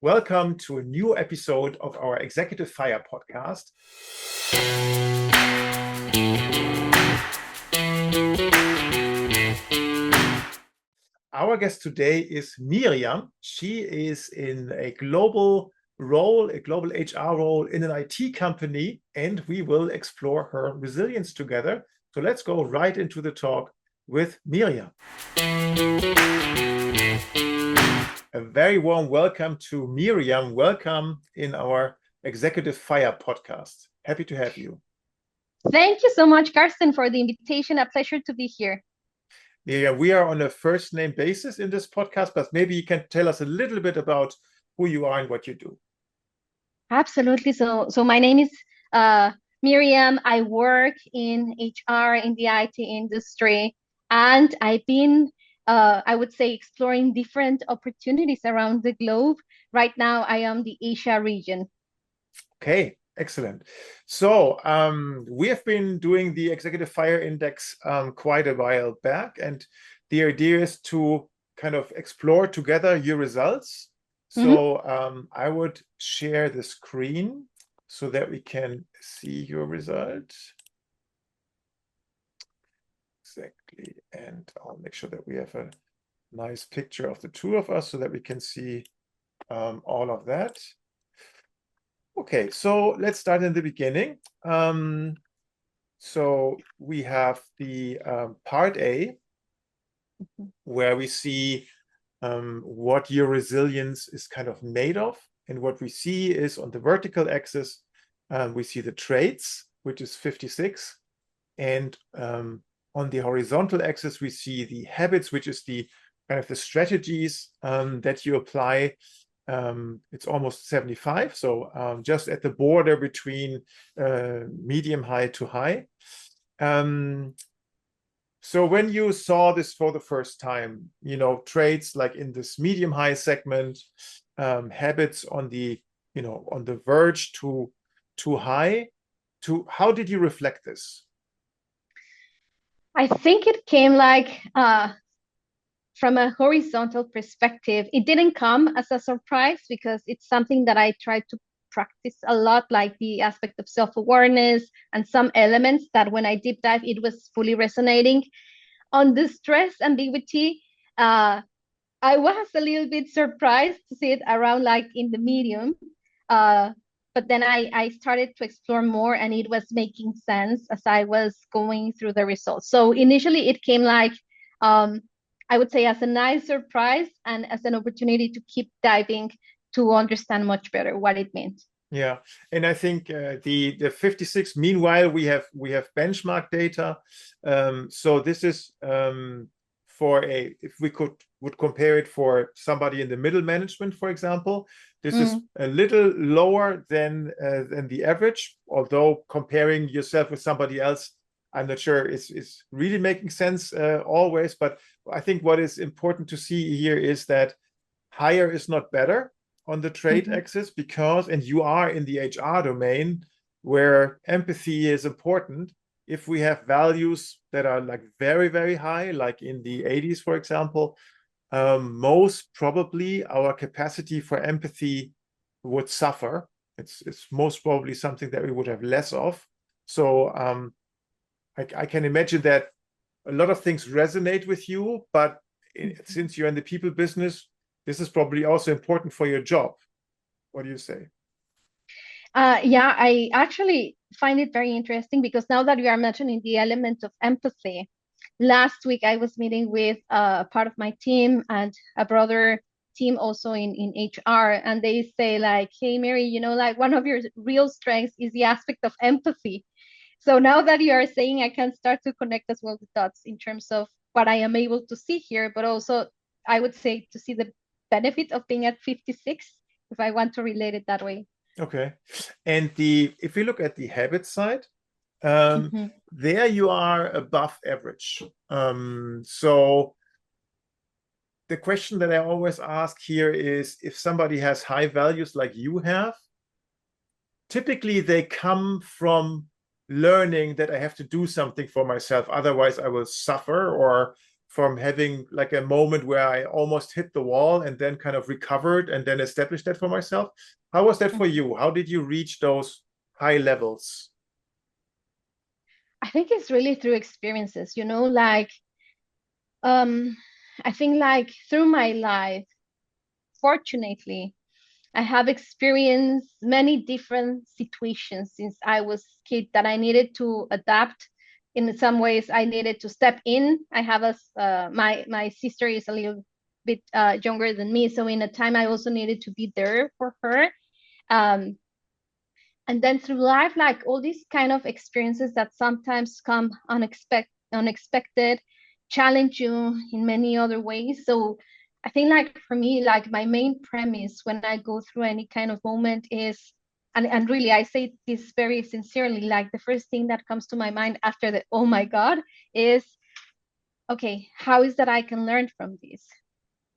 Welcome to a new episode of our Executive Fire podcast. Our guest today is Miriam. She is in a global role, a global HR role in an IT company, and we will explore her resilience together. So let's go right into the talk with Miriam. A very warm welcome to Miriam. Welcome in our Executive Fire podcast. Happy to have you. Thank you so much, Karsten, for the invitation. A pleasure to be here. Miriam, we are on a first name basis in this podcast, but maybe you can tell us a little bit about who you are and what you do. Absolutely. So my name is Miriam. I work in HR in the IT industry, and I've been, I would say, exploring different opportunities around the globe. Right now, I am the Asia region. Okay, excellent. So we have been doing the Executive Fire Index quite a while back, and the idea is to kind of explore together your results. So I would share the screen so that we can see your result. Exactly. And I'll make sure that we have a nice picture of the two of us so that we can see all of that. Okay, so let's start in the beginning. So we have the part A, where we see what your resilience is kind of made of. And what we see is on the vertical axis, we see the traits, which is 56. And on the horizontal axis, we see the habits, which is the kind of the strategies that you apply. It's almost 75. So just at the border between medium high to high. So when you saw this for the first time, traits like in this medium high segment, habits on the, on the verge to high, how did you reflect this? I think it came like from a horizontal perspective. It didn't come as a surprise because it's something that I tried to practice a lot, like the aspect of self-awareness and some elements that when I deep dive, it was fully resonating. On the stress ambiguity, I was a little bit surprised to see it around like in the medium. But then I started to explore more and it was making sense as I was going through the results. So initially it came like, I would say as a nice surprise and as an opportunity to keep diving to understand much better what it meant. Yeah, and I think the 56. Meanwhile, we have benchmark data. So this is for if we would compare it for somebody in the middle management, for example. This is a little lower than the average. Although comparing yourself with somebody else, I'm not sure it's really making sense always. But I think what is important to see here is that higher is not better on the trait axis because, and you are in the HR domain where empathy is important. If we have values that are like very, very high, like in the 80s, for example, most probably our capacity for empathy would suffer. It's most probably something that we would have less of. So I can imagine that a lot of things resonate with you, but since you're in the people business, this is probably also important for your job. What do you say? Yeah, I actually find it very interesting because now that you are mentioning the element of empathy, last week I was meeting with part of my team and a broader team also in HR, and they say like, hey, Mary, like one of your real strengths is the aspect of empathy. So now that you are saying, I can start to connect as well the dots in terms of what I am able to see here, but also I would say to see the benefit of being at 56, if I want to relate it that way. Okay. And if we look at the habit side, there you are above average. So the question that I always ask here is if somebody has high values like you have, typically they come from learning that I have to do something for myself, otherwise I will suffer, or from having like a moment where I almost hit the wall and then kind of recovered and then established that for myself. How was that for you? How did you reach those high levels? I think it's really through experiences, like I think like through my life, fortunately, I have experienced many different situations since I was a kid that I needed to adapt. In some ways, I needed to step in. I have my sister is a little bit younger than me, so in a time I also needed to be there for her. Um, and then through life, like all these kind of experiences that sometimes come unexpected, challenge you in many other ways. So I think like for me, like my main premise when I go through any kind of moment is, and really I say this very sincerely, like the first thing that comes to my mind after the oh my God is, okay, how is that I can learn from this?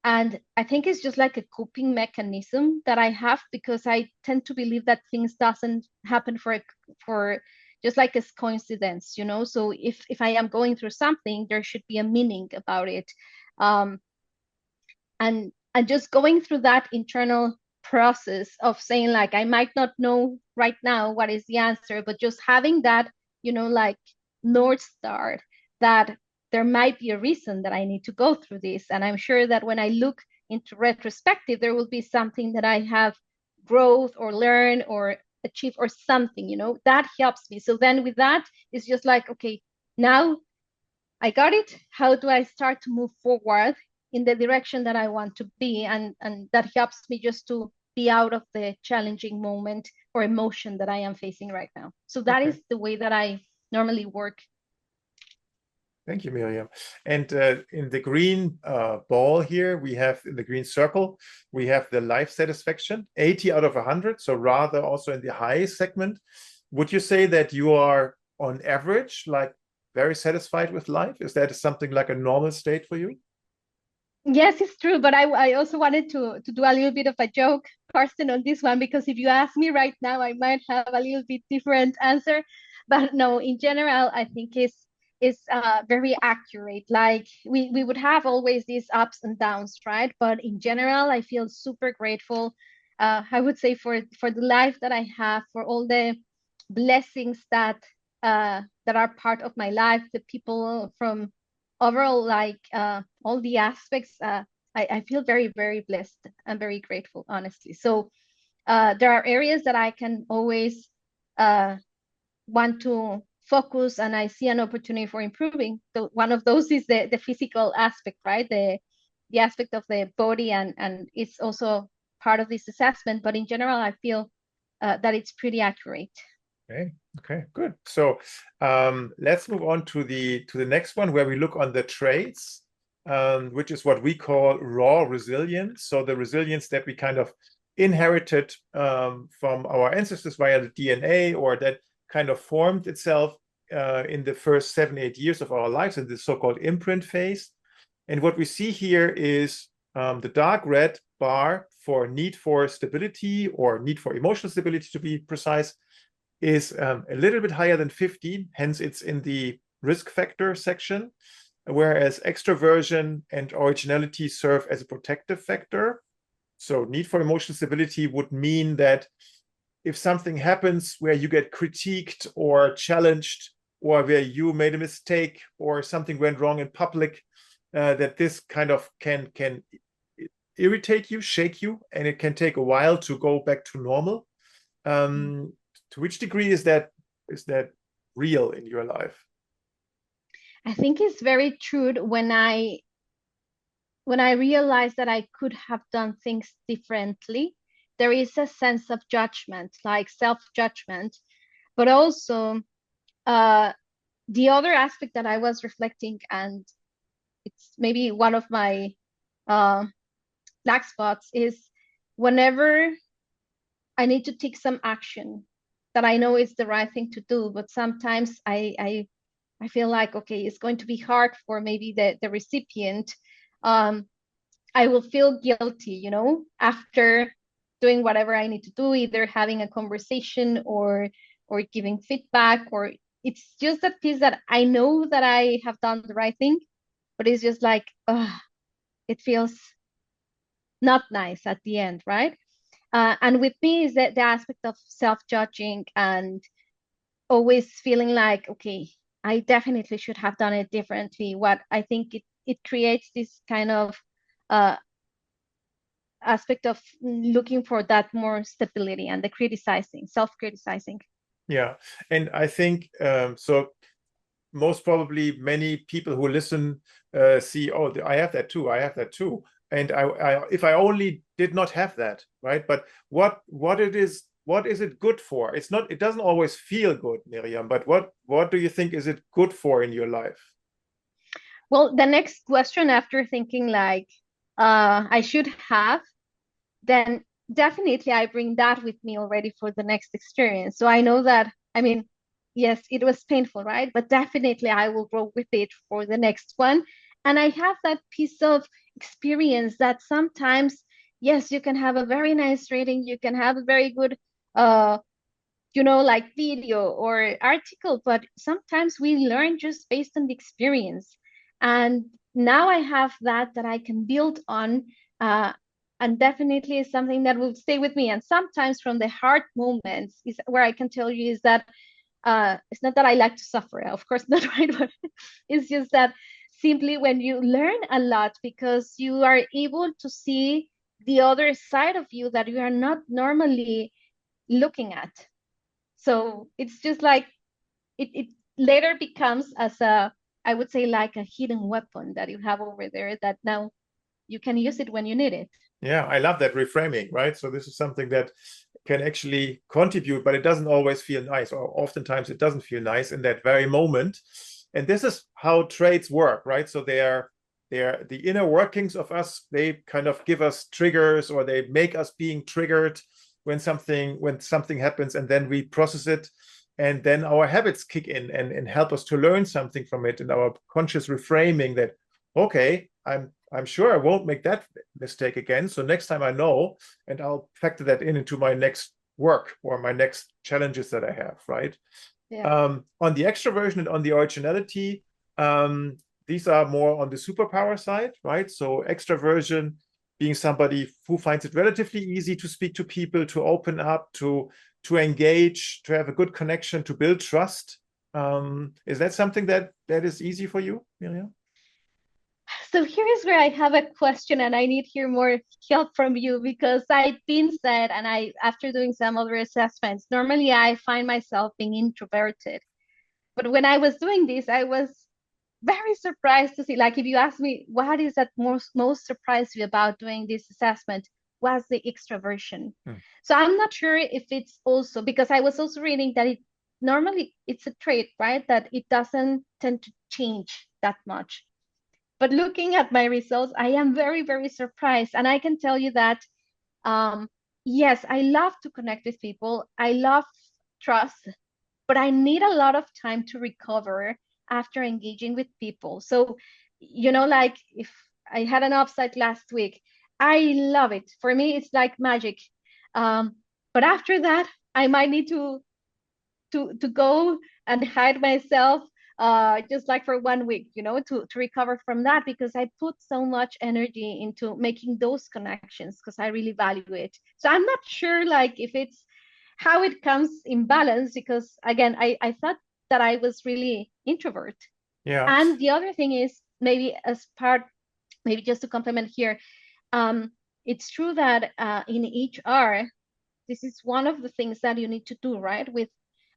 And I think it's just like a coping mechanism that I have, because I tend to believe that things doesn't happen for just like as coincidence, So if I am going through something, there should be a meaning about it. Um, and just going through that internal process of saying like I might not know right now what is the answer, but just having that, like North Star, that there might be a reason that I need to go through this. And I'm sure that when I look into retrospective, there will be something that I have growth or learn or achieve or something, that helps me. So then with that, it's just like, okay, now I got it. How do I start to move forward in the direction that I want to be? And that helps me just to be out of the challenging moment or emotion that I am facing right now. So that Okay. is the way that I normally work. Thank you, Miriam. And in the green ball here, we have in the green circle, we have the life satisfaction, 80 out of 100. So rather also in the high segment. Would you say that you are on average, like very satisfied with life? Is that something like a normal state for you? Yes, it's true. But I also wanted to do a little bit of a joke, Carsten, on this one, because if you ask me right now, I might have a little bit different answer. But no, in general, I think is very accurate. Like we would have always these ups and downs, right? But in general, I feel super grateful. I would say for the life that I have, for all the blessings that are part of my life, the people from overall, like all the aspects, I feel very, very blessed and very grateful, honestly. So there are areas that I can always want to focus, and I see an opportunity for improving. So one of those is the physical aspect, right? The aspect of the body, and it's also part of this assessment. But in general, I feel that it's pretty accurate. Okay, okay, good. So let's move on to the next one where we look on the traits, which is what we call raw resilience. So the resilience that we kind of inherited from our ancestors via the DNA, or that kind of formed itself in the first 7, 8 years of our lives in the so-called imprint phase. And what we see here is the dark red bar for need for stability, or need for emotional stability to be precise, is a little bit higher than 15, hence it's in the risk factor section, whereas extroversion and originality serve as a protective factor. So need for emotional stability would mean that if something happens where you get critiqued or challenged, or where you made a mistake or something went wrong in public, that this kind of can irritate you, shake you, and it can take a while to go back to normal. To which degree is that real in your life? I think it's very true when I realized that I could have done things differently. There is a sense of judgment, like self-judgment, but also uh, the other aspect that I was reflecting, and it's maybe one of my uh, black spots, is whenever I need to take some action that I know is the right thing to do, but sometimes I feel like, okay, it's going to be hard for maybe the recipient. Um, I will feel guilty, after doing whatever I need to do, either having a conversation or giving feedback, or it's just that piece that I know that I have done the right thing, but it's just like, it feels not nice at the end, right? And with me is that the aspect of self-judging and always feeling like, okay, I definitely should have done it differently. What I think it creates this kind of uh, aspect of looking for that more stability and the criticizing, self-criticizing. Yeah, and I think so. Most probably, many people who listen see, oh, I have that too. I have that too. And if I only did not have that, right? But what is it good for? It's not. It doesn't always feel good, Miriam. But what do you think is it good for in your life? Well, the next question after thinking like I should have, then definitely I bring that with me already for the next experience. So I know that, I mean, yes, it was painful, right? But definitely I will grow with it for the next one. And I have that piece of experience that sometimes, yes, you can have a very nice rating, you can have a very good like video or article, but sometimes we learn just based on the experience. And now I have that I can build on, uh, and definitely is something that will stay with me. And sometimes from the hard moments is where I can tell you is that it's not that I like to suffer, of course not, right? But it's just that simply when you learn a lot because you are able to see the other side of you that you are not normally looking at. So it's just like it later becomes as a, I would say, like a hidden weapon that you have over there that now you can use it when you need it. Yeah, I love that reframing, right? So this is something that can actually contribute, but it doesn't always feel nice, or oftentimes it doesn't feel nice in that very moment. And this is how traits work, right? So they're the inner workings of us. They kind of give us triggers, or they make us being triggered when something happens, and then we process it. And then our habits kick in and help us to learn something from it, and our conscious reframing that, okay, I'm sure I won't make that mistake again. So next time I know, and I'll factor that into my next work or my next challenges that I have, right? Yeah. On the extroversion and on the originality, these are more on the superpower side, right? So extroversion being somebody who finds it relatively easy to speak to people, to open up, to engage, to have a good connection, to build trust. Is that something that is easy for you, Miriam? So here's where I have a question and I need here more help from you because I've been said and after doing some other assessments, normally I find myself being introverted. But when I was doing this, I was very surprised to see, like if you ask me what is that most surprised you about doing this assessment, was the extroversion. So I'm not sure if it's also because I was also reading that it normally it's a trait, right? That it doesn't tend to change that much. But looking at my results, I am very, very surprised. And I can tell you that, um, yes, I love to connect with people. I love trust, but I need a lot of time to recover after engaging with people. So, like if I had an offsite last week, I love it. For me, it's like magic. But after that, I might need to go and hide myself just like for 1 week, to recover from that because I put so much energy into making those connections because I really value it. So I'm not sure like if it's how it comes in balance because again, I thought that I was really introvert. Yeah. And the other thing is maybe as part, maybe just to complement here, um, it's true that in HR, this is one of the things that you need to do, right? With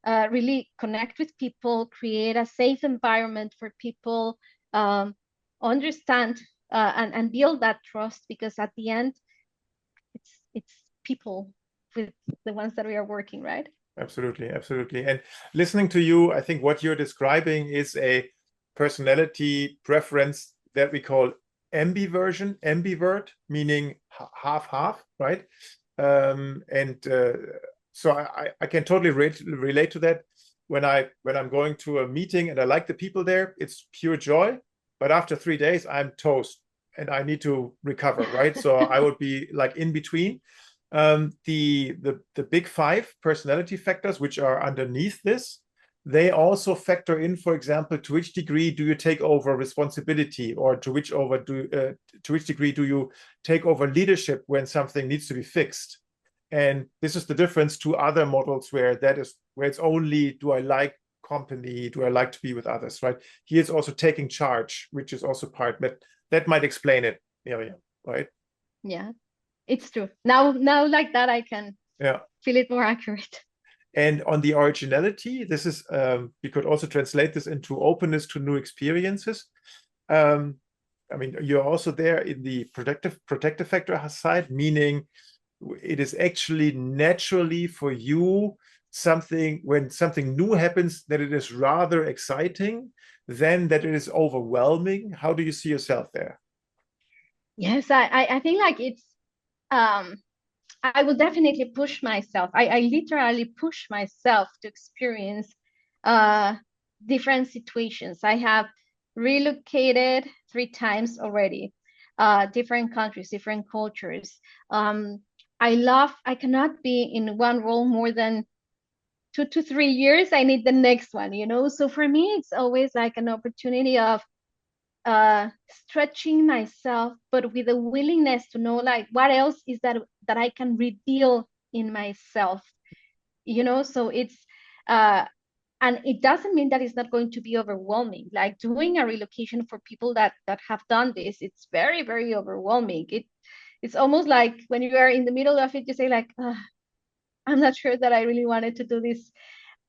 really connect with people, create a safe environment for people, understand and build that trust because at the end, it's people with the ones that we are working, right? Absolutely, absolutely. And listening to you, I think what you're describing is a personality preference that we call ambivert, meaning half-half, right? And so I can totally relate to that. When I'm going to a meeting and I like the people there, it's pure joy. But after 3 days, I'm toast and I need to recover, right? So I would be like in between. The big five personality factors, which are underneath this, they also factor in, for example, to which degree do you take over responsibility, or to which degree do you take over leadership when something needs to be fixed. And this is the difference to other models where it's only, do I like company, do I like to be with others, right? Here it's also taking charge, which is also part that might explain it, Miriam, right? Yeah, it's true. Now like that, I can feel it more accurate. And on the originality, this is, we could also translate this into openness to new experiences. I mean, you're also there in the protective factor side, meaning it is actually naturally for you when something new happens, that it is rather exciting than that it is overwhelming. How do you see yourself there? Yes, I think like it's I will definitely push myself. I literally push myself to experience different situations. I have relocated 3 times already, different countries, different cultures. I cannot be in one role more than 2 to 3 years. I need the next one, you know? So for me, it's always like an opportunity of stretching myself, but with a willingness to know like what else is that I can reveal in myself, you know. So it's and it doesn't mean that it's not going to be overwhelming. Like doing a relocation for people that have done this, it's very, very overwhelming. It's almost like when you are in the middle of it, you say like, I'm not sure that I really wanted to do this.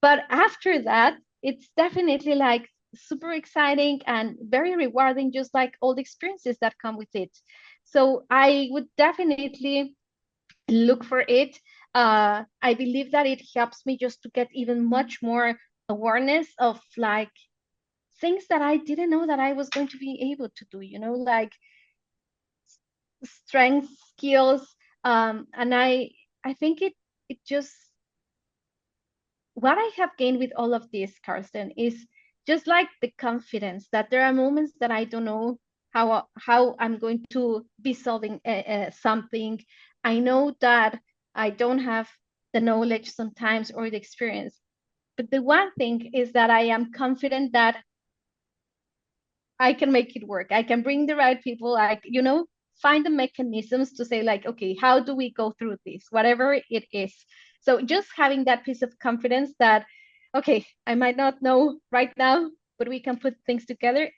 But after that, it's definitely like super exciting and very rewarding, just like all the experiences that come with it. So I would definitely look for it. I believe that it helps me just to get even much more awareness of like things that I didn't know that I was going to be able to do, you know, like strengths, skills. And I think it just, what I have gained with all of this, Karsten, is just like the confidence that there are moments that I don't know how I'm going to be solving something. I know that I don't have the knowledge sometimes or the experience, but the one thing is that I am confident that I can make it work. I can bring the right people, like, you know, find the mechanisms to say like, okay, how do we go through this, whatever it is. So just having that piece of confidence that, okay, I might not know right now, but we can put things together.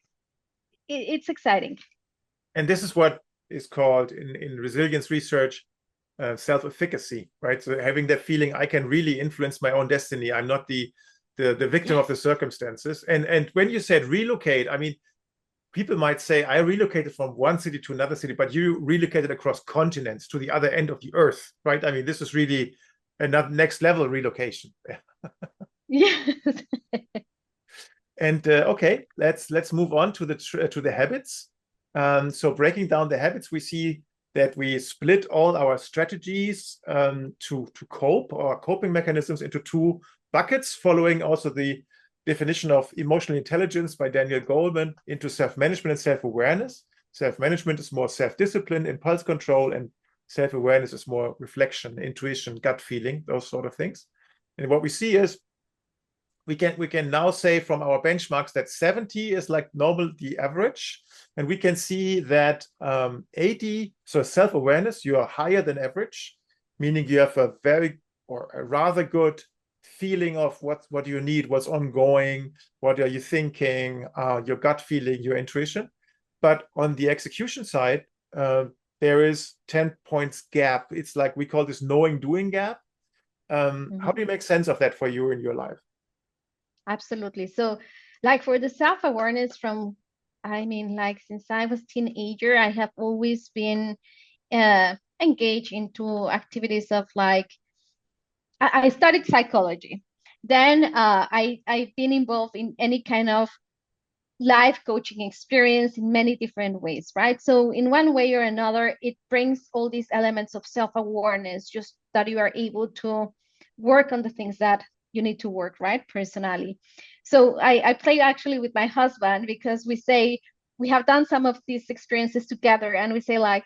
It's exciting. And this is what is called in resilience research self-efficacy, right? So having that feeling, I can really influence my own destiny. I'm not the victim of the circumstances. And when you said relocate, I mean, people might say, I relocated from one city to another city, but you relocated across continents to the other end of the earth, right? I mean, this is really another next level relocation. Yes. And okay, let's move on to the habits. So breaking down the habits, we see that we split all our strategies to cope, or coping mechanisms, into 2 buckets, following also the definition of emotional intelligence by Daniel Goleman, into self-management and self-awareness. Self-management is more self-discipline, impulse control, and self-awareness is more reflection, intuition, gut feeling, those sort of things. And what we see is we can now say from our benchmarks that 70 is like normal, the average, and we can see that 80, so self-awareness, you are higher than average, meaning you have a rather good feeling of what you need, what's ongoing, what are you thinking, your gut feeling, your intuition. But on the execution side, there is 10 points gap. It's like, we call this knowing doing gap. How do you make sense of that for you in your life? Absolutely. So like for the self-awareness from, I mean, like since I was teenager, I have always been engaged into activities of like, I studied psychology. Then I've been involved in any kind of life coaching experience in many different ways, right? So in one way or another, it brings all these elements of self-awareness, just that you are able to work on the things that you need to work, right? Personally. So I play actually with my husband, because we say we have done some of these experiences together, and we say like,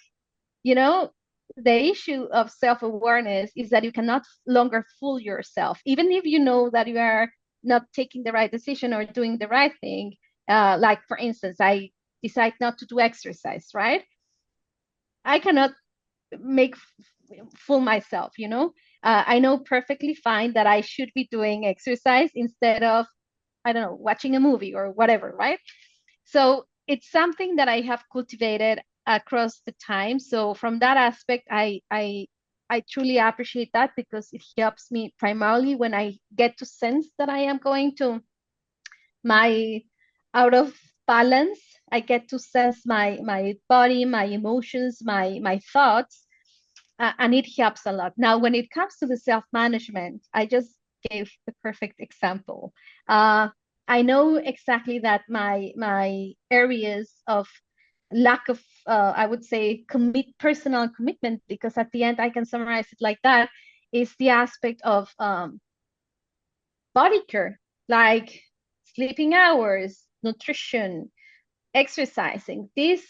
you know, the issue of self-awareness is that you cannot longer fool yourself, even if you know that you are not taking the right decision or doing the right thing. Like, for instance, I decide not to do exercise, right? I cannot make fool myself, you know. I know perfectly fine that I should be doing exercise instead of, I don't know, watching a movie or whatever, right? So it's something that I have cultivated across the time. So from that aspect, I truly appreciate that, because it helps me primarily when I get to sense that I am going to my out of balance. I get to sense my body, my emotions, my thoughts, and it helps a lot. Now, when it comes to the self-management, I just gave the perfect example. Uh, I know exactly that my areas of lack of, I would say, personal commitment, because at the end I can summarize it like that, is the aspect of body care, like sleeping hours, nutrition, exercising. This,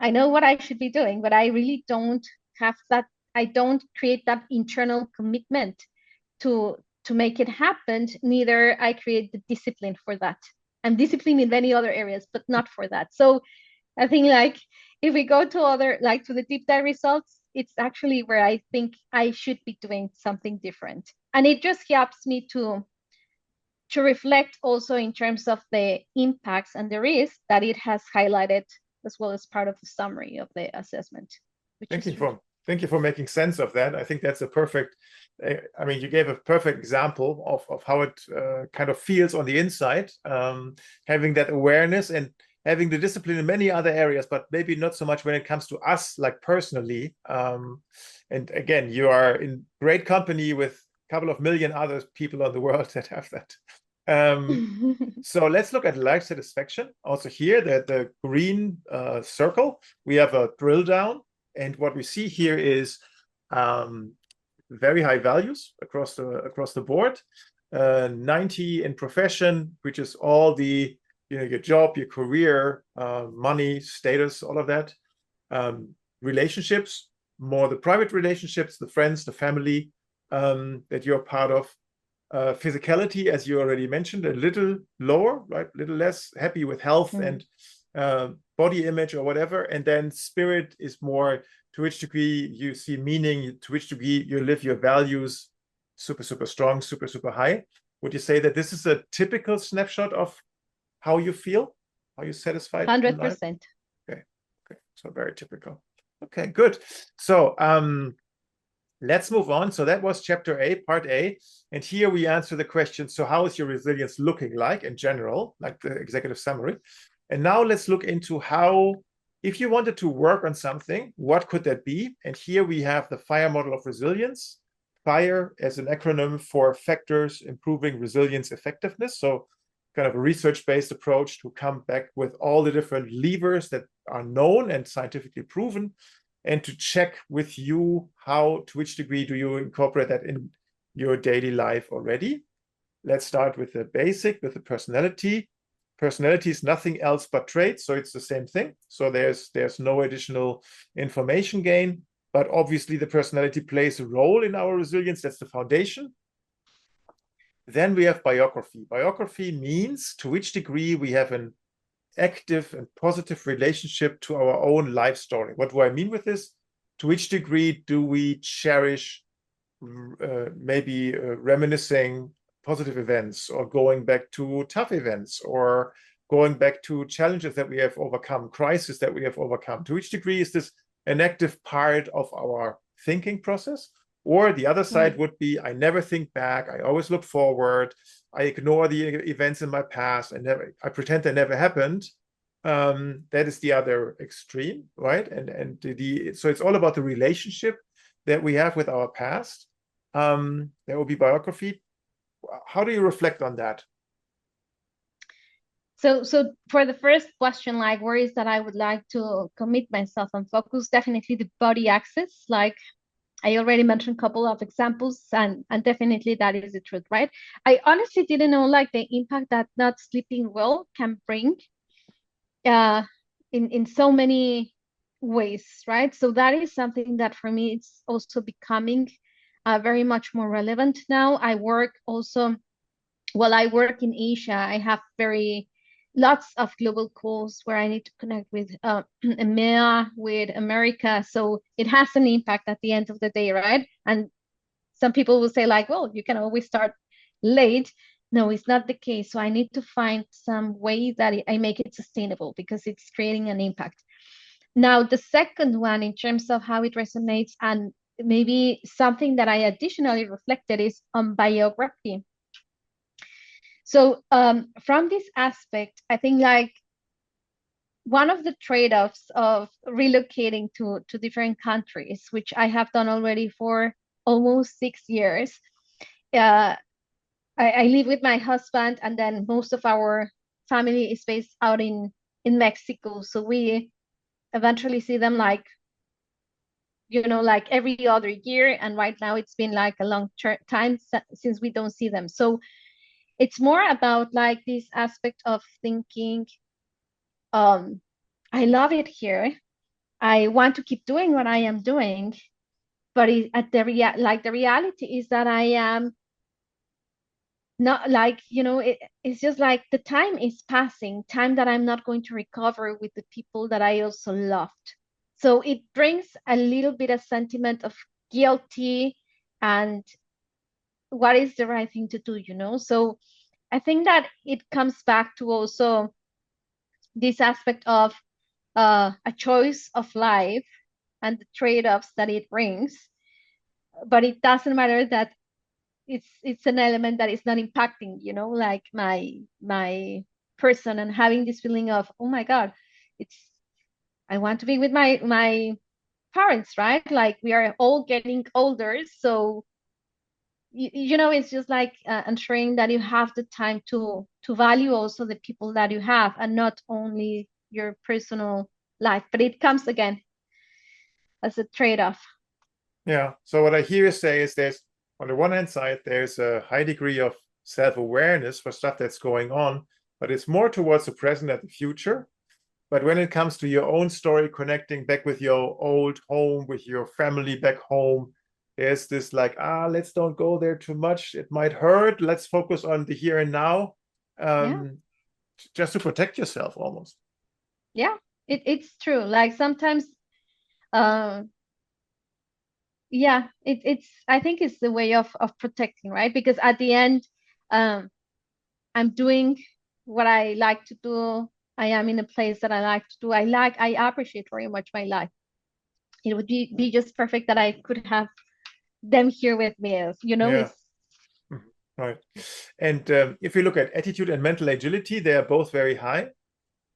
I know what I should be doing, but I really don't have that. I don't create that internal commitment to make it happen. Neither I create the discipline for that. I'm disciplined in many other areas, but not for that. So I think, like, if we go to other, like, to the deep dive results, it's actually where I think I should be doing something different. And it just helps me to reflect also in terms of the impacts and the risks that it has highlighted, as well as part of the summary of the assessment. Thank you for making sense of that. I think that's a perfect, I mean, you gave a perfect example of how it kind of feels on the inside, having that awareness and having the discipline in many other areas, but maybe not so much when it comes to us, like personally. And again, you are in great company with a couple of million other people on the world that have that. So let's look at life satisfaction. Also here, the green circle, we have a drill down. And what we see here is very high values across the board. 90 in profession, which is all the, you know, your job, your career, money, status, all of that. Relationships, more the private relationships, the friends, the family that you're part of. Physicality, as you already mentioned, a little lower, right? A little less happy with health and body image or whatever. And then spirit is more, to which degree you see meaning, to which degree you live your values super, super strong, super, super high. Would you say that this is a typical snapshot of how you feel? Are you satisfied? 100%. Okay. So very typical. Okay, good. So let's move on. So that was chapter A, part A. And here we answer the question, so how is your resilience looking like in general, like the executive summary? And now let's look into how, if you wanted to work on something, what could that be? And here we have the FIRE model of resilience. FIRE as an acronym for factors improving resilience effectiveness. So kind of a research-based approach to come back with all the different levers that are known and scientifically proven, and to check with you how, to which degree do you incorporate that in your daily life already. Let's start with the basic, with the personality. Personality is nothing else but traits, so it's the same thing. So there's no additional information gain, but obviously the personality plays a role in our resilience. That's the foundation. Then we have biography. Biography means to which degree we have an active and positive relationship to our own life story. What do I mean with this? To which degree do we cherish maybe reminiscing positive events, or going back to tough events, or going back to challenges that we have overcome, crises that we have overcome? To which degree is this an active part of our thinking process? Or the other side would be, I never think back, I always look forward, I ignore the events in my past, I pretend they never happened. That is the other extreme, right? And so it's all about the relationship that we have with our past. That will be biography. How do you reflect on that? So for the first question, like, where is that I would like to commit myself and focus, definitely the body axis. Like, I already mentioned a couple of examples, and definitely that is the truth, right? I honestly didn't know, like, the impact that not sleeping well can bring in so many ways, right? So that is something that for me it's also becoming very much more relevant now. I work also while I work in Asia, I have lots of global calls where I need to connect with EMEA, with America. So it has an impact at the end of the day, right? And some people will say like, well, you can always start late. No, it's not the case. So I need to find some way that I make it sustainable because it's creating an impact. Now, the second one, in terms of how it resonates and maybe something that I additionally reflected is on biography. So from this aspect, I think like one of the trade-offs of relocating to different countries, which I have done already for almost 6 years, uh, I live with my husband, and then most of our family is based out in Mexico. So we eventually see them like, like every other year. And right now it's been like a long time since we don't see them. So it's more about like this aspect of thinking, I love it here. I want to keep doing what I am doing, but the reality is that I am not like, it's just like the time is passing, time that I'm not going to recover with the people that I also loved. So it brings a little bit of sentiment of guilty and what is the right thing to do. So I think that it comes back to also this aspect of a choice of life and the trade-offs that it brings. But it doesn't matter that it's an element that is not impacting, like my person, and having this feeling of, oh my God, I want to be with my parents, right? Like we are all getting older, so it's just like ensuring that you have the time to value also the people that you have and not only your personal life. But it comes again as a trade-off. Yeah. So what I hear you say is there's, on the one hand side, there's a high degree of self-awareness for stuff that's going on, but it's more towards the present and the future. But when it comes to your own story, connecting back with your old home, with your family back home, there's this like, let's don't go there too much. It might hurt. Let's focus on the here and now, Yeah. just to protect yourself almost. Yeah, it's true. Like sometimes, uh, yeah, I think it's the way of protecting, right? Because at the end, um, I'm doing what I like to do. I am in a place that I like to do. I appreciate very much my life. It would be just perfect that I could have them here with me. Yeah. It's Right. And if you look at attitude and mental agility, they are both very high.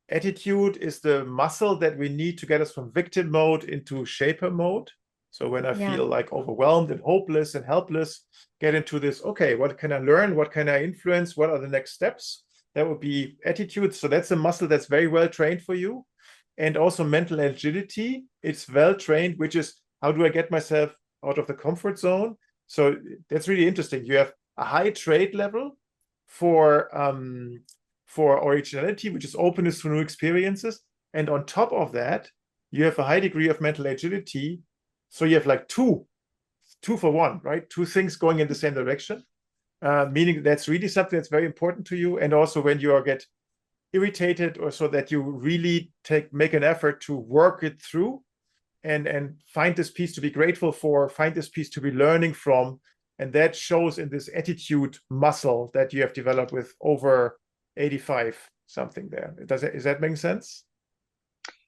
Attitude is the muscle that we need to get us from victim mode into shaper mode. So when I yeah, feel like overwhelmed and hopeless and helpless, get into this, okay, what can I learn? What can I influence? What are the next steps? That would be attitude. So that's a muscle that's very well trained for you. And also mental agility, it's well trained, which is how do I get myself out of the comfort zone? So that's really interesting. You have a high trait level for originality, which is openness to new experiences. And on top of that, you have a high degree of mental agility. So you have like two for one, right? Two things going in the same direction, meaning that's really something that's very important to you. And also when you get irritated, or so that you really make an effort to work it through and find this piece to be grateful for, find this piece to be learning from. And that shows in this attitude muscle that you have developed with over 85 something there. Is that making sense?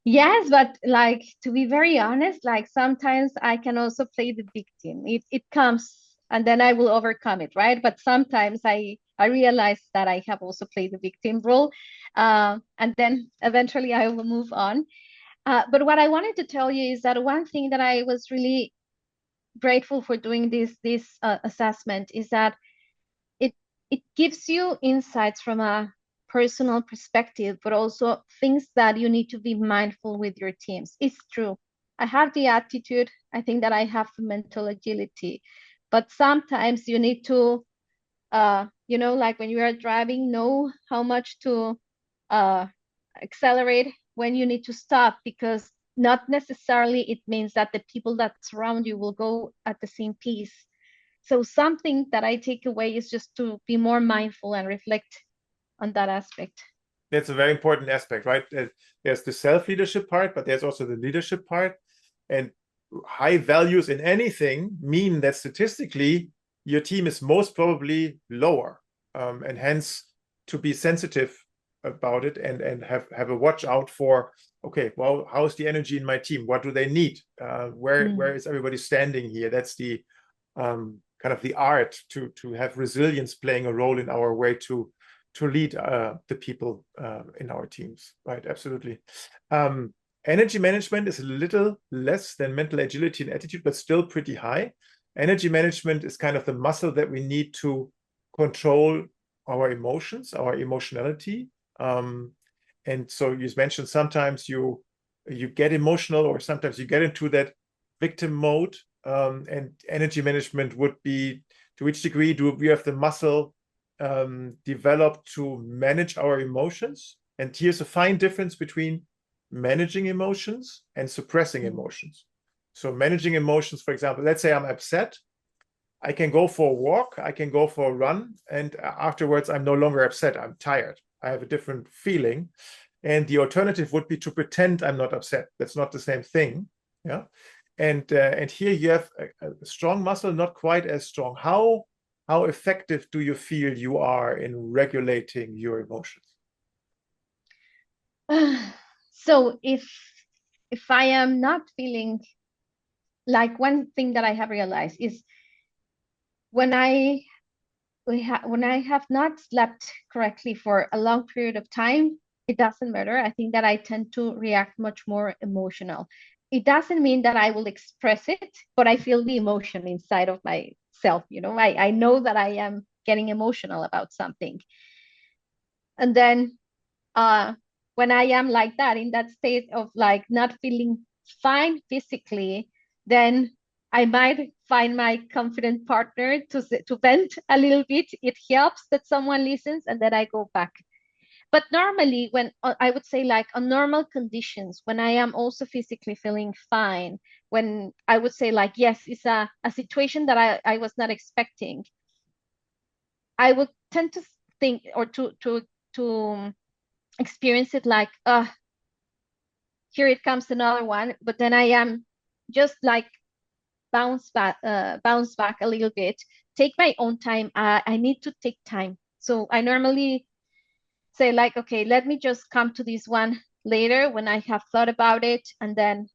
yes, but like to be very honest, like sometimes I can also play the victim. It comes and then I will overcome it, right? But sometimes I realize that I have also played the victim role, and then eventually I will move on. But what I wanted to tell you is that one thing that I was really grateful for doing this assessment is that it it gives you insights from a personal perspective, but also things that you need to be mindful with your teams. It's true. I have the attitude. I think that I have the mental agility, but sometimes you need to, like when you are driving, know how much to uh, accelerate, when you need to stop, because not necessarily it means that the people that surround you will go at the same pace. So something that I take away is just to be more mindful and reflect on that aspect. That's a very important aspect, right? There's the self-leadership part, but there's also the leadership part. And high values in anything mean that statistically your team is most probably lower, and hence to be sensitive about it and have a watch out for, okay, well, how's the energy in my team? What do they need? Where is everybody standing here? That's the kind of the art to have resilience playing a role in our way to lead the people in our teams, right? Absolutely. Energy management is a little less than mental agility and attitude, but still pretty high. Energy management is kind of the muscle that we need to control our emotions, our emotionality. And so you mentioned sometimes you get emotional, or sometimes you get into that victim mode. And energy management would be, to which degree do we have the muscle developed to manage our emotions? And here's a fine difference between managing emotions and suppressing emotions. So managing emotions, for example, let's say I'm upset. I can go for a walk, I can go for a run, and afterwards I'm no longer upset, I'm tired. I have a different feeling. And the alternative would be to pretend I'm not upset. That's not the same thing. Yeah. And here you have a strong muscle, not quite as strong. How effective do you feel you are in regulating your emotions? So if I am not feeling, like, one thing that I have realized is when when I have not slept correctly for a long period of time, it doesn't matter. I think that I tend to react much more emotional. It doesn't mean that I will express it, but I feel the emotion inside of myself. I know that I am getting emotional about something. And then when I am like that, in that state of like not feeling fine physically, then I might find my confident partner to vent a little bit. It helps that someone listens, and then I go back. But normally, when I would say, like, on normal conditions, when I am also physically feeling fine, when I would say, like, yes, it's a situation that I was not expecting, I would tend to think, or to experience it like, here it comes another one. But then I am just like bounce back a little bit, take my own time. I need to take time. So I normally say, like, okay, let me just come to this one later when I have thought about it, and then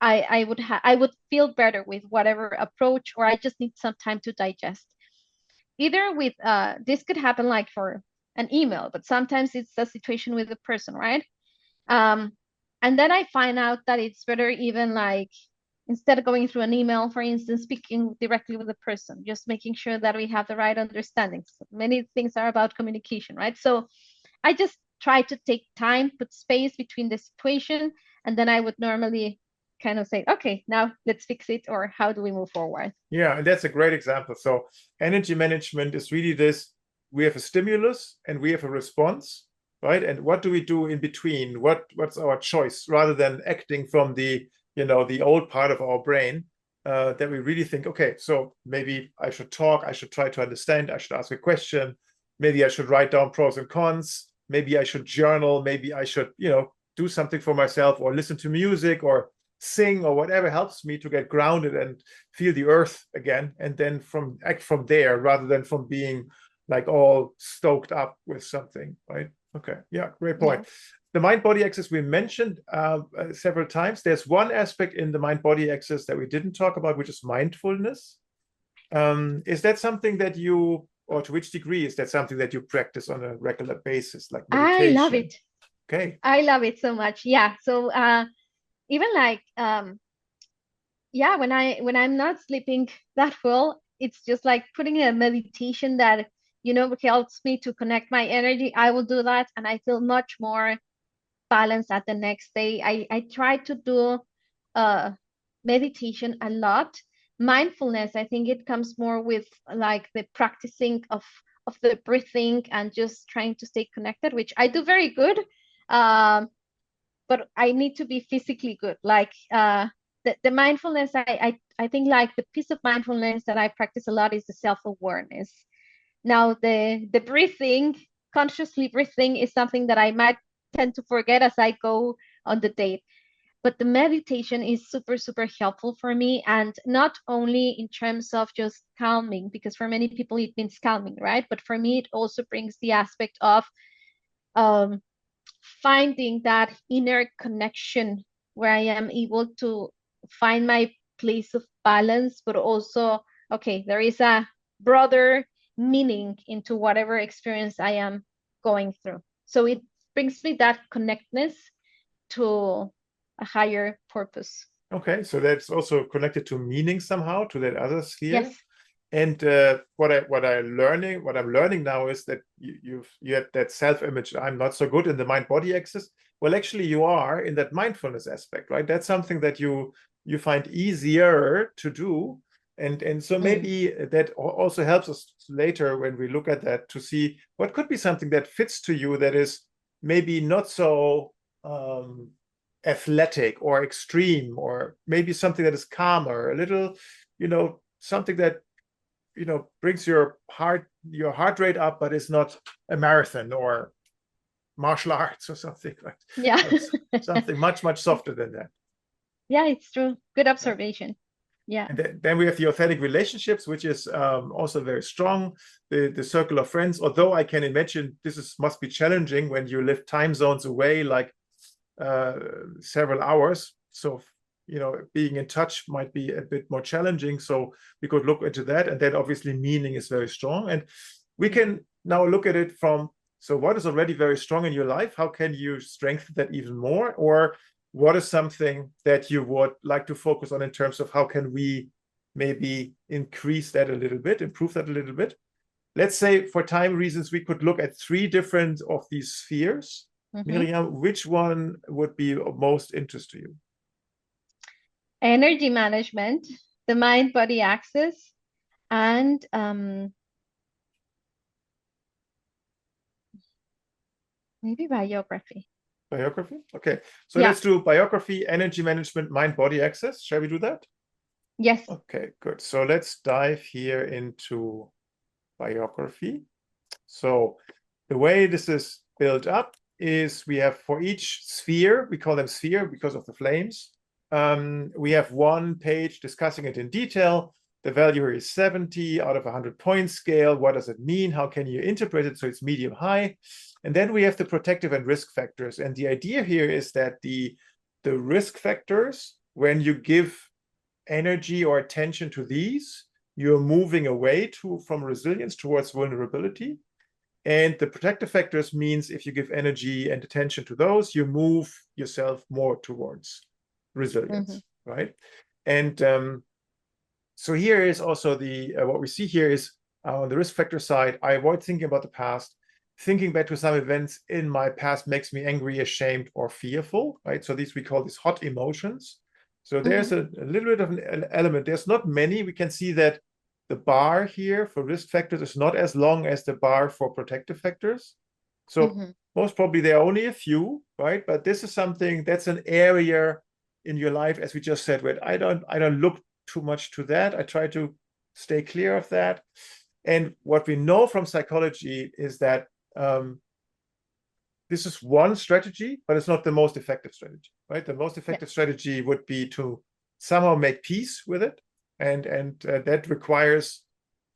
I would feel better with whatever approach, or I just need some time to digest. Either with this could happen like for an email, but sometimes it's a situation with a person, right? Um, and then I find out that it's better, even like, instead of going through an email, for instance, speaking directly with the person, just making sure that we have the right understandings. Many things are about communication, right? So I just try to take time, put space between the situation, and then I would normally kind of say, okay, now let's fix it, or how do we move forward? Yeah, and that's a great example. So energy management is really this: we have a stimulus and we have a response, right? And what do we do in between? What's our choice, rather than acting from the the old part of our brain, that we really think, okay, so maybe I should talk, I should try to understand, I should ask a question, maybe I should write down pros and cons, maybe I should journal, maybe I should do something for myself, or listen to music, or sing, or whatever helps me to get grounded and feel the earth again, and then act from there, rather than from being like all stoked up with something, right? Okay, yeah, great point. Yeah. The mind body axis we mentioned several times. There's one aspect in the mind body axis that we didn't talk about, which is mindfulness. Is that something that you, or to which degree is that something that you practice on a regular basis, like I love meditation? it. Okay. I love it so much. Yeah. So even like, yeah, when I'm not sleeping that well, it's just like putting a meditation that helps me to connect my energy. I will do that, and I feel much more balanced at the next day. I try to do uh meditation a lot. Mindfulness, I think it comes more with like the practicing of the breathing, and just trying to stay connected, which I do very good. um but I need to be physically good. Like, the mindfulness, I think like the piece of mindfulness that I practice a lot is the self-awareness. Now, the breathing, consciously breathing, is something that I might tend to forget as I go on the date. But the meditation is super, super helpful for me. And not only in terms of just calming, because for many people it means calming, right? But for me, it also brings the aspect of um, finding that inner connection where I am able to find my place of balance, but also, okay, there is a broader meaning into whatever experience I am going through. So it brings me that connectedness to a higher purpose. Okay, so that's also connected to meaning somehow, to that other sphere. Yes. And what I'm learning now is that you had that self-image. I'm not so good in the mind-body axis. Well, actually, you are in that mindfulness aspect, right? That's something that you find easier to do, and so maybe that also helps us later when we look at that to see what could be something that fits to you that is maybe not so athletic or extreme, or maybe something that is calmer, a little, something that brings your heart rate up, but it's not a marathon or martial arts or something like Yeah. something much softer than that. Yeah, it's true. Good observation. Yeah. And then we have the authentic relationships, which is also very strong. The circle of friends, although I can imagine must be challenging when you live time zones away, like several hours. So being in touch might be a bit more challenging. So we could look into that. And then obviously meaning is very strong. And we can now look at it from, so what is already very strong in your life? How can you strengthen that even more? Or what is something that you would like to focus on in terms of how can we maybe increase that a little bit, improve that a little bit? Let's say for time reasons, we could look at 3 different of these spheres. Miriam, which one would be of most interest to you? Energy management, the mind-body axis, and maybe biography. Biography? Okay. So let's do biography, energy management, mind-body axis. Shall we do that? Yes. Okay, good. So let's dive here into biography. So the way this is built up is we have for each sphere, we call them sphere because of the flames. We have 1 page discussing it in detail. The value here is 70 out of 100-point scale. What does it mean? How can you interpret it so it's medium high? And then we have the protective and risk factors. And the idea here is that the risk factors, when you give energy or attention to these, you're moving away from resilience towards vulnerability. And the protective factors means if you give energy and attention to those, you move yourself more towards resilience, right? And so here is also what we see here is on the risk factor side, I avoid thinking about the past. Thinking back to some events in my past makes me angry, ashamed, or fearful, right? So we call these hot emotions. So there's a little bit of an element. There's not many. We can see that the bar here for risk factors is not as long as the bar for protective factors. So most probably there are only a few, right? But this is something that's an area in your life, as we just said, where I don't look too much to that. I try to stay clear of that. And what we know from psychology is that this is one strategy, but it's not the most effective strategy, right? The most effective strategy would be to somehow make peace with it. And that requires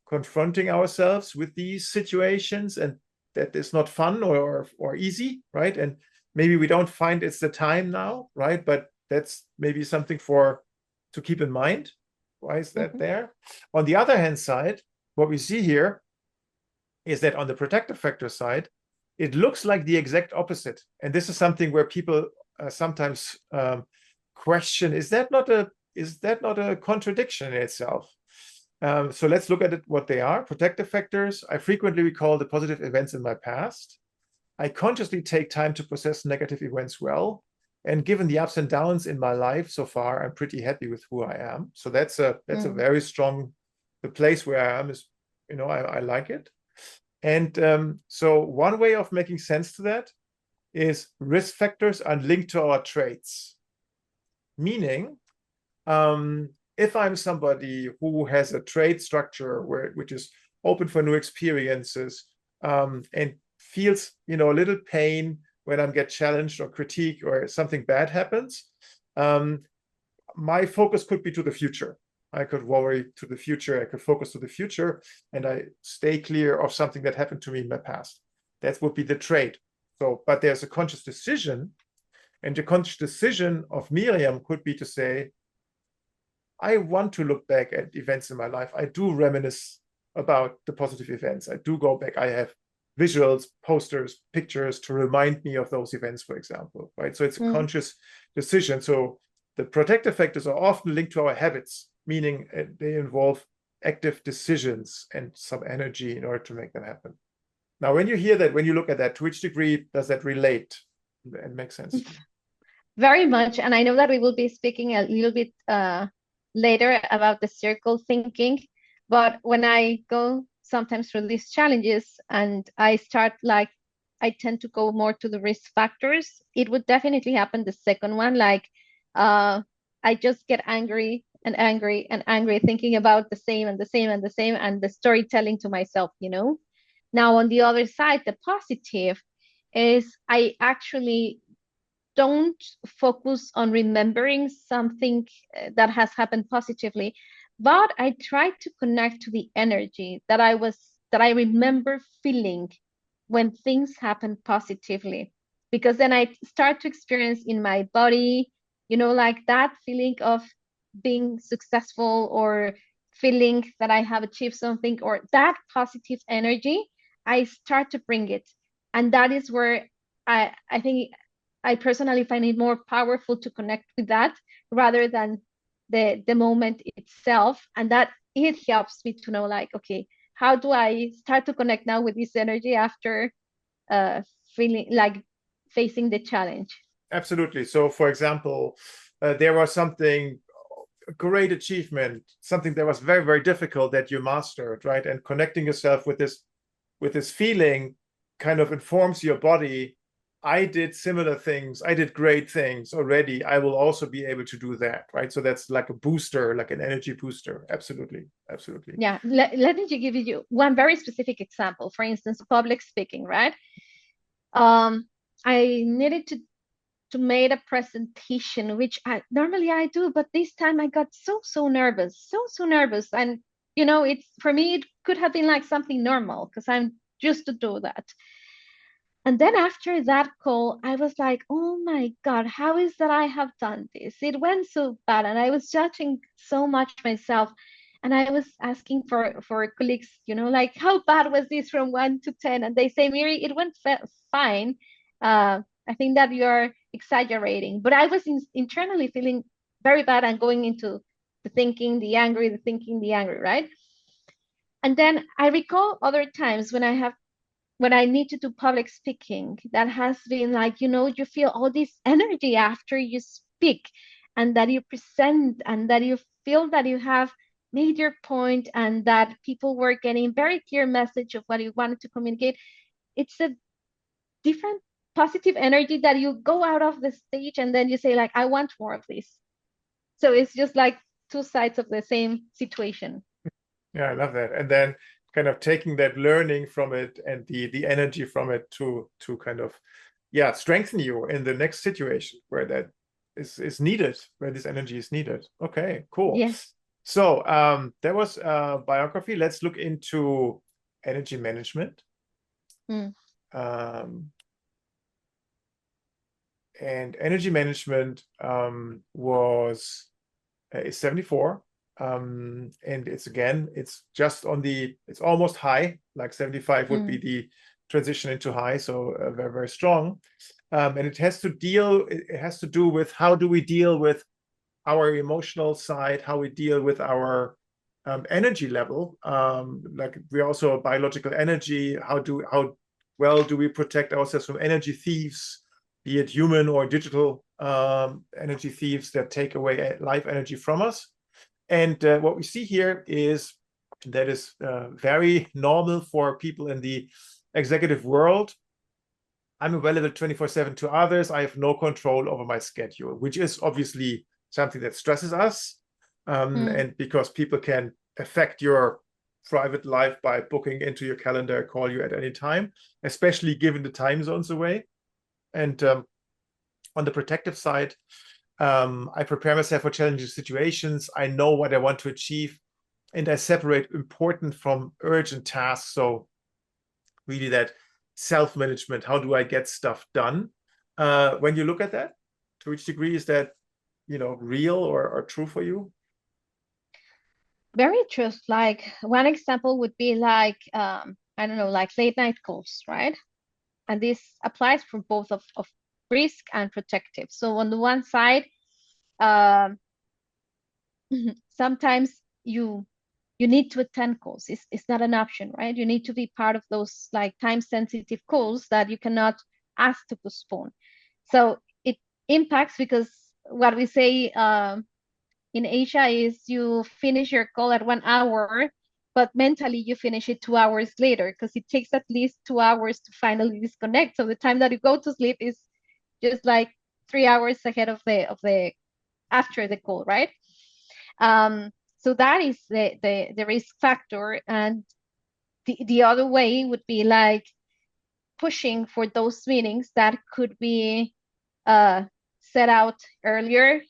confronting ourselves with these situations, and that is not fun or easy, right? And maybe we don't find it's the time now, right? But that's maybe something to keep in mind. Why is that there? On the other hand side, what we see here is that on the protective factor side, it looks like the exact opposite. And this is something where people sometimes question, is that not a contradiction in itself? So let's look at it, what they are. Protective factors, I frequently recall the positive events in my past. I consciously take time to process negative events well. And given the ups and downs in my life so far, I'm pretty happy with who I am. So that's a very strong, the place where I am is, I like it. And so one way of making sense to that is risk factors are linked to our traits. Meaning, If I'm somebody who has a trait structure which is open for new experiences, and feels, a little pain when I get challenged or critiqued or something bad happens, my focus could be to the future. I could worry to the future. I could focus to the future, and I stay clear of something that happened to me in my past. That would be the trait. So, but there's a conscious decision, and the conscious decision of Miriam could be to say, I want to look back at events in my life. I do reminisce about the positive events. I do go back. I have visuals, posters, pictures to remind me of those events, for example, right? So it's a conscious decision. So the protective factors are often linked to our habits, meaning they involve active decisions and some energy in order to make them happen. Now, when you hear that, when you look at that, to which degree does that relate and make sense? Very much. And I know that we will be speaking a little bit later about the circle thinking. But when I go sometimes through these challenges and I start I tend to go more to the risk factors, it would definitely happen the second one. I just get angry and angry and angry, thinking about the same and the same and the same and the storytelling to myself, Now, on the other side, the positive is I actually don't focus on remembering something that has happened positively, but I try to connect to the energy that I remember feeling when things happen positively, because then I start to experience in my body, that feeling of being successful or feeling that I have achieved something, or that positive energy, I start to bring it. And that is where I think I personally find it more powerful to connect with that rather than the moment itself. And that it helps me to know, okay, how do I start to connect now with this energy after feeling like facing the challenge? Absolutely. So, for example, there was something, a great achievement, something that was very, very difficult that you mastered, right? And connecting yourself with this feeling kind of informs your body. I did similar things. I did great things already. I will also be able to do that, right? So that's like a booster, like an energy booster. Absolutely. Absolutely. Yeah. Let me give you one very specific example. For instance, public speaking, right? I needed to make a presentation, which normally I do, but this time I got so nervous, so nervous. And it's for me, it could have been like something normal because I'm used to do that. And then after that call, I was like, oh my God, how is that I have done this? It went so bad. And I was judging so much myself. And I was asking for colleagues, how bad was this from 1 to 10? And they say, Miri, it went fine. I think that you're exaggerating. But I was internally feeling very bad and going into the thinking, the angry, right? And then I recall other times when I need to do public speaking, that has been you feel all this energy after you speak and that you present and that you feel that you have made your point and that people were getting very clear message of what you wanted to communicate. It's a different positive energy that you go out of the stage and then you say I want more of this. So it's just like two sides of the same situation. Yeah, I love that. And then kind of taking that learning from it and the energy from it to kind of strengthen you in the next situation where that is needed, where this energy is needed. Okay, cool. Yes. So that was biography. Let's look into energy management. And energy management was is 74. And it's just on it's almost high, like 75 would be the transition into high, so very, very strong. And it has to do with how do we deal with our emotional side, how we deal with our energy level. Like we also have biological energy. How well do we protect ourselves from energy thieves, be it human or digital energy thieves that take away life energy from us? And what we see here is that is very normal for people in the executive world. I'm available 24/7 to others. I have no control over my schedule, which is obviously something that stresses us. And because people can affect your private life by booking into your calendar, call you at any time, especially given the time zones away. And on the protective side, I prepare myself for challenging situations. I know what I want to achieve, and I separate important from urgent tasks. So really that self-management, how do I get stuff done? When you look at that, to which degree is that, real or true for you? Very true. Like one example would be like, I don't know, like late night calls, right? And this applies for both of risk and protective. So on the one side, um, sometimes you need to attend calls. It's not an option, right? You need to be part of those like time sensitive calls that you cannot ask to postpone. So it impacts because what we say in Asia is you finish your call at 1 hour, but mentally you finish it 2 hours later because it takes at least 2 hours to finally disconnect. So the time that you go to sleep is just like 3 hours ahead of the after the call, right? So that is the risk factor. And the other way would be like pushing for those meetings that could be set out earlier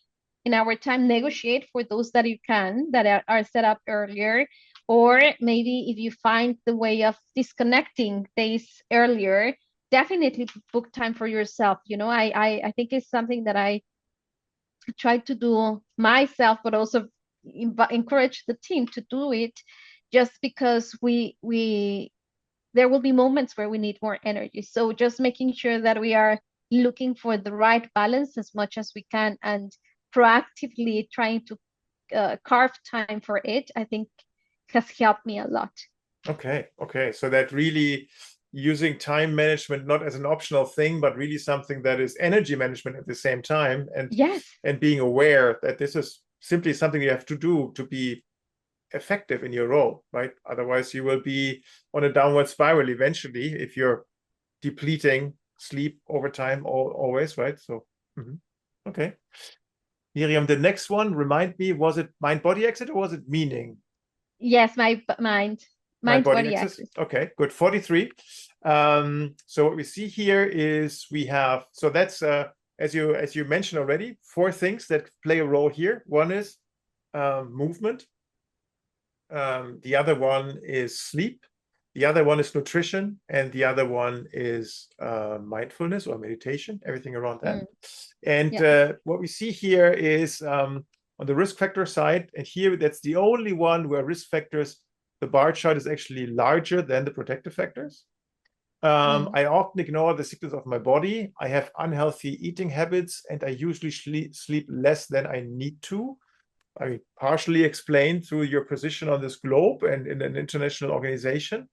in our time, negotiate for those that you can, that are set up earlier, or maybe if you find the way of disconnecting days earlier, definitely book time for yourself. I think it's something that I try to do myself, but also encourage the team to do it, just because we there will be moments where we need more energy. So just making sure that we are looking for the right balance as much as we can and proactively trying to carve time for it, I think has helped me a lot. Okay. So that really using time management not as an optional thing, but really something that is energy management at the same time, Yes. and being aware that this is simply something you have to do to be effective in your role, right? Otherwise, you will be on a downward spiral eventually if you're depleting sleep over time always, right? So, okay. Miriam, the next one, remind me, was it mind-body axis or was it meaning? Yes, my mind Mind-body body axis. axis. Okay, good. 43. So what we see here is we have, so that's as you mentioned already, 4 things that play a role here. One is movement. The other one is sleep. The other one is nutrition, and the other one is mindfulness or meditation, everything around that. And what we see here is on the risk factor side, and here that's the only one where risk factors, the bar chart is actually larger than the protective factors. I often ignore the signals of my body. I have unhealthy eating habits, and I usually sleep less than I need to. I partially explained through your position on this globe and in an international organization.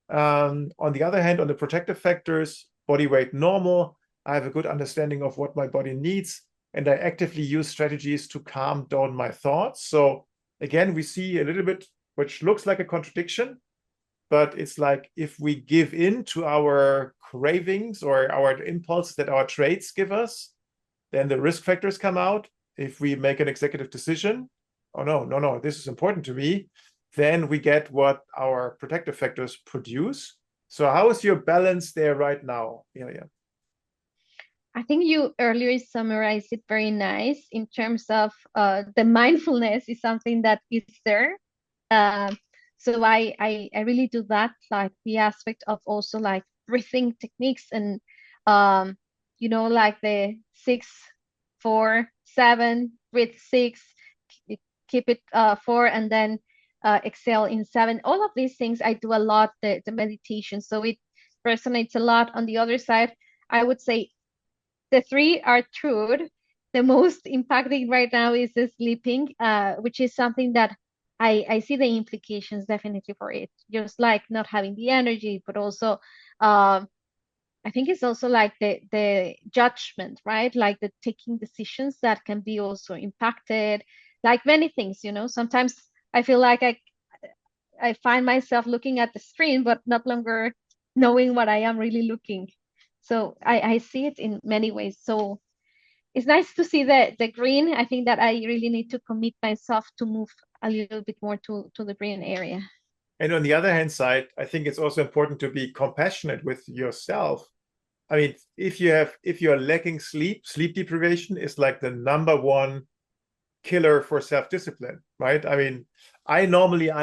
On the other hand, on the protective factors, body weight normal, I have a good understanding of what my body needs, and I actively use strategies to calm down my thoughts. So again, we see a little bit, which looks like a contradiction, but it's like if we give in to our cravings or our impulses that our traits give us, then the risk factors come out. If we make an executive decision, oh no, this is important to me, then we get what our protective factors produce. So how is your balance there right now? Yeah. I think you earlier summarized it very nice in terms of the mindfulness is something that is there. So I really do that, like the aspect of also like breathing techniques and like the 6-4-7, breathe 6, keep it 4, and then exhale in 7. All of these things I do a lot, the meditation. So it resonates a lot. On the other side, I would say the 3 are true. The most impacting right now is the sleeping, which is something that I see the implications definitely for it. Just like not having the energy, but also I think it's also like the judgment, right? Like the taking decisions that can be also impacted, like many things, Sometimes I feel like I find myself looking at the screen, but not longer knowing what I am really looking. So I see it in many ways. So it's nice to see the green. I think that I really need to commit myself to move a little bit more to the green area. And on the other hand side, I think it's also important to be compassionate with yourself. I mean, if you're lacking sleep, sleep deprivation is like the number one killer for self-discipline, right? I mean, I'm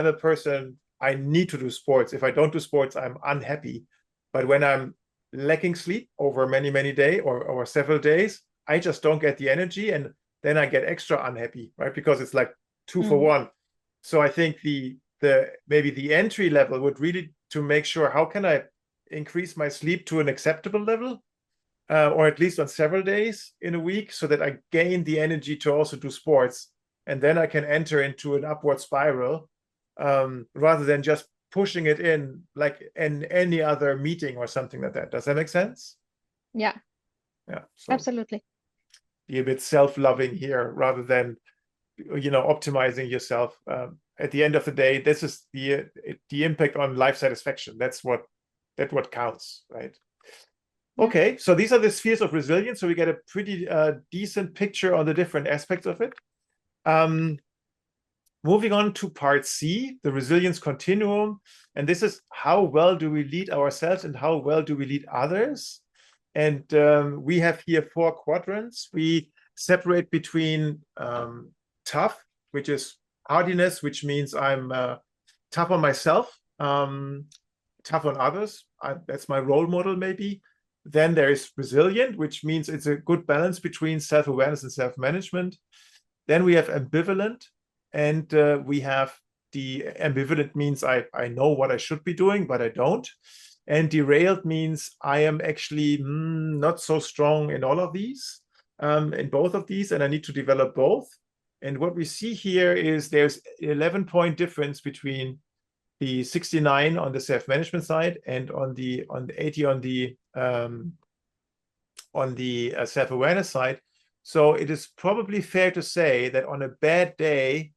a person, I need to do sports. If I don't do sports, I'm unhappy. But when I'm lacking sleep over many, many days or over several days, I just don't get the energy, and then I get extra unhappy, right? Because it's like two for one. So I think the maybe the entry level would really to make sure how can I increase my sleep to an acceptable level, or at least on several days in a week, so that I gain the energy to also do sports. And then I can enter into an upward spiral, rather than just pushing it in like in any other meeting or something like that. Does that make sense? Yeah, Yeah. So absolutely. be a bit self-loving here rather than, optimizing yourself. At the end of the day, this is the impact on life satisfaction. That's what counts, right? Yeah. Okay, so these are the spheres of resilience. So we get a pretty decent picture on the different aspects of it. Moving on to part C, the resilience continuum. And this is how well do we lead ourselves and how well do we lead others? And we have here 4 quadrants. We separate between tough, which is hardiness, which means I'm tough on myself, tough on others. That's my role model, maybe. Then there is resilient, which means it's a good balance between self-awareness and self-management. Then we have ambivalent, and we have the ambivalent means I know what I should be doing, but I don't. And derailed means I am actually not so strong in all of these, in both of these, and I need to develop both. And what we see here is there's 11-point difference between the 69 on the self-management side and on the 80 on the self-awareness side. So it is probably fair to say that on a bad day,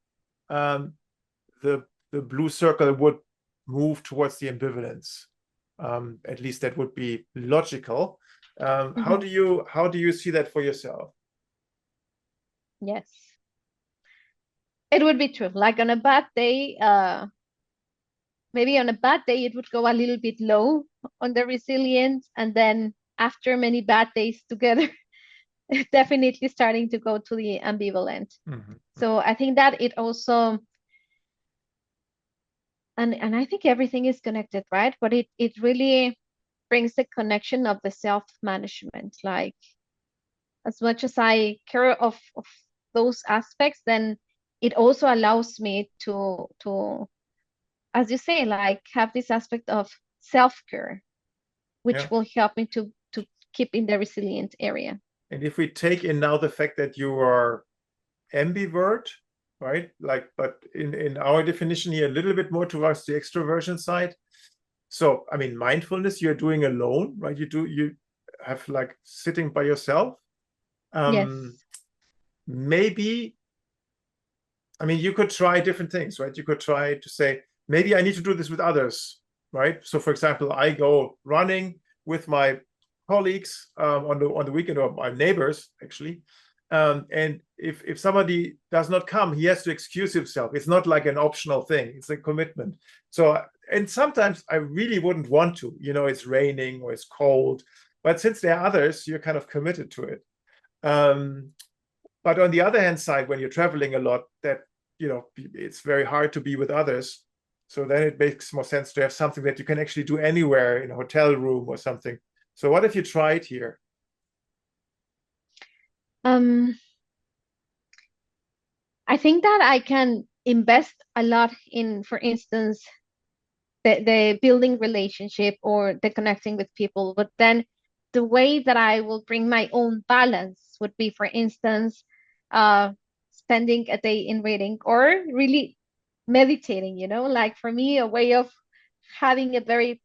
the blue circle would move towards the ambivalence. At least that would be logical. How do you see that for yourself? Yes, it would be true. Like on a bad day, maybe on a bad day, it would go a little bit low on the resilience. And then after many bad days together, definitely starting to go to the ambivalent. So I think that it also, and I think everything is connected, right? But it really brings the connection of the self-management. Like as much as I care of those aspects, then it also allows me to, as you say, like have this aspect of self-care, which will help me to keep in the resilient area. And if we take in now the fact that you are ambivert, right? Like, but in our definition here, a little bit more towards the extroversion side. So, I mean, mindfulness you're doing alone, right? You have like sitting by yourself. Yes. Maybe, I mean, you could try different things, right? You could try to say, maybe I need to do this with others, right? So, for example, I go running with my colleagues on the weekend, or my neighbors actually. And if somebody does not come, he has to excuse himself. It's not like an optional thing; it's a commitment. So, and sometimes I really wouldn't want to. It's raining or it's cold, but since there are others, you're kind of committed to it. But on the other hand side, when you're traveling a lot, that it's very hard to be with others. So then it makes more sense to have something that you can actually do anywhere in a hotel room or something. So what have you tried here? I think that I can invest a lot in, for instance, the building relationship or the connecting with people, but then the way that I will bring my own balance would be, for instance, spending a day in reading or really meditating, like for me, a way of having a very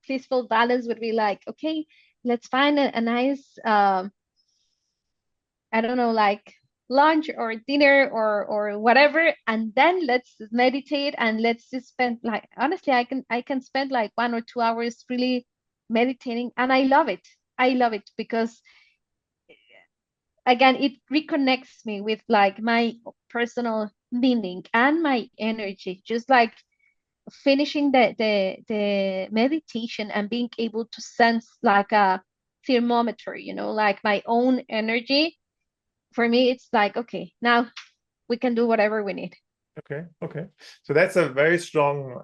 peaceful balance would be like, okay, let's find a nice, I don't know, like lunch or dinner or whatever, and then let's meditate and let's just spend, like, honestly, I can spend like 1 or 2 hours really meditating, and I love it. I love it because again, it reconnects me with like my personal meaning and my energy, just like finishing the meditation and being able to sense like a thermometer, like my own energy. For me, it's like, okay, now we can do whatever we need. Okay. So that's a very strong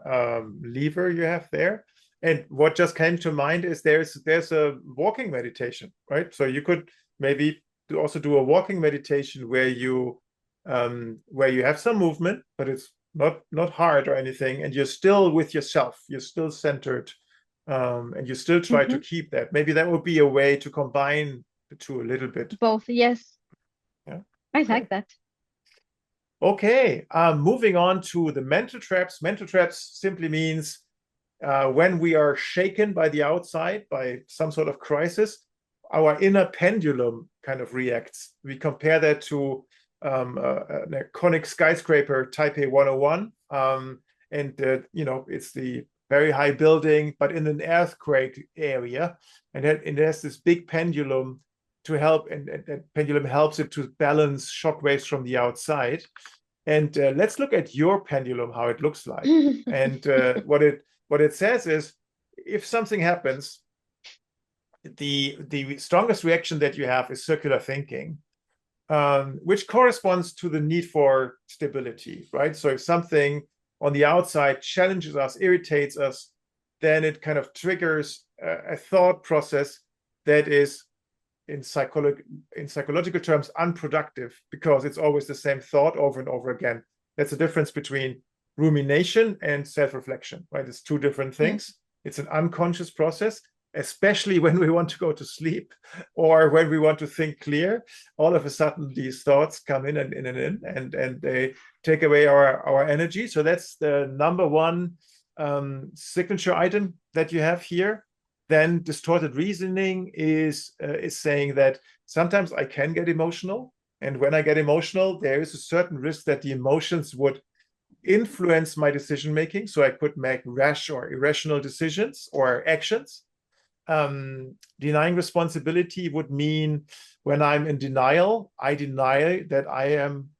lever you have there. And what just came to mind is there's a walking meditation, right? So you could maybe also do a walking meditation where you have some movement, but it's not hard or anything, and you're still with yourself. You're still centered, and you still try to keep that. Maybe that would be a way to combine the two a little bit. Both, yes. Yeah. I Okay. like that. Okay, moving on to the mental traps. Mental traps simply means when we are shaken by the outside, by some sort of crisis, our inner pendulum kind of reacts. We compare that to an iconic skyscraper, Taipei 101. It's the very high building, but in an earthquake area. And it has this big pendulum to help, and that pendulum helps it to balance shock waves from the outside. And let's look at your pendulum, how it looks like. And what it says is, if something happens, the strongest reaction that you have is circular thinking, which corresponds to the need for stability, right? So if something on the outside challenges us, irritates us, then it kind of triggers a thought process that is in psychological terms unproductive, because it's always the same thought over and over again. That's the difference between rumination and self-reflection, right? It's two different things. It's an unconscious process, especially when we want to go to sleep or when we want to think clear. All of a sudden these thoughts come in and they take away our energy. So that's the number one signature item that you have here. Then distorted reasoning is saying that sometimes I can get emotional, and when I get emotional, there is a certain risk that the emotions would influence my decision making, so I could make rash or irrational decisions or actions. Denying responsibility would mean when I'm in denial, I deny that I am,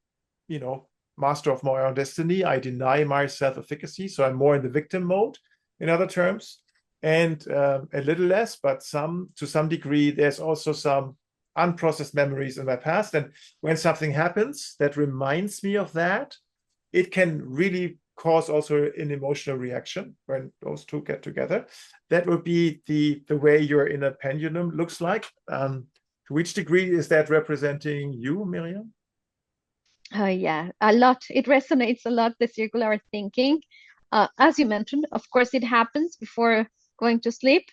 master of my own destiny. I deny my self-efficacy, so I'm more in the victim mode, in other terms. And a little less, but to some degree, there's also some unprocessed memories in my past. And when something happens that reminds me of that, it can really cause also an emotional reaction when those two get together. That would be the way your inner pendulum looks like. To which degree is that representing you, Miriam? Oh, yeah, a lot. It resonates a lot, the circular thinking. As you mentioned, of course, it happens before going to sleep.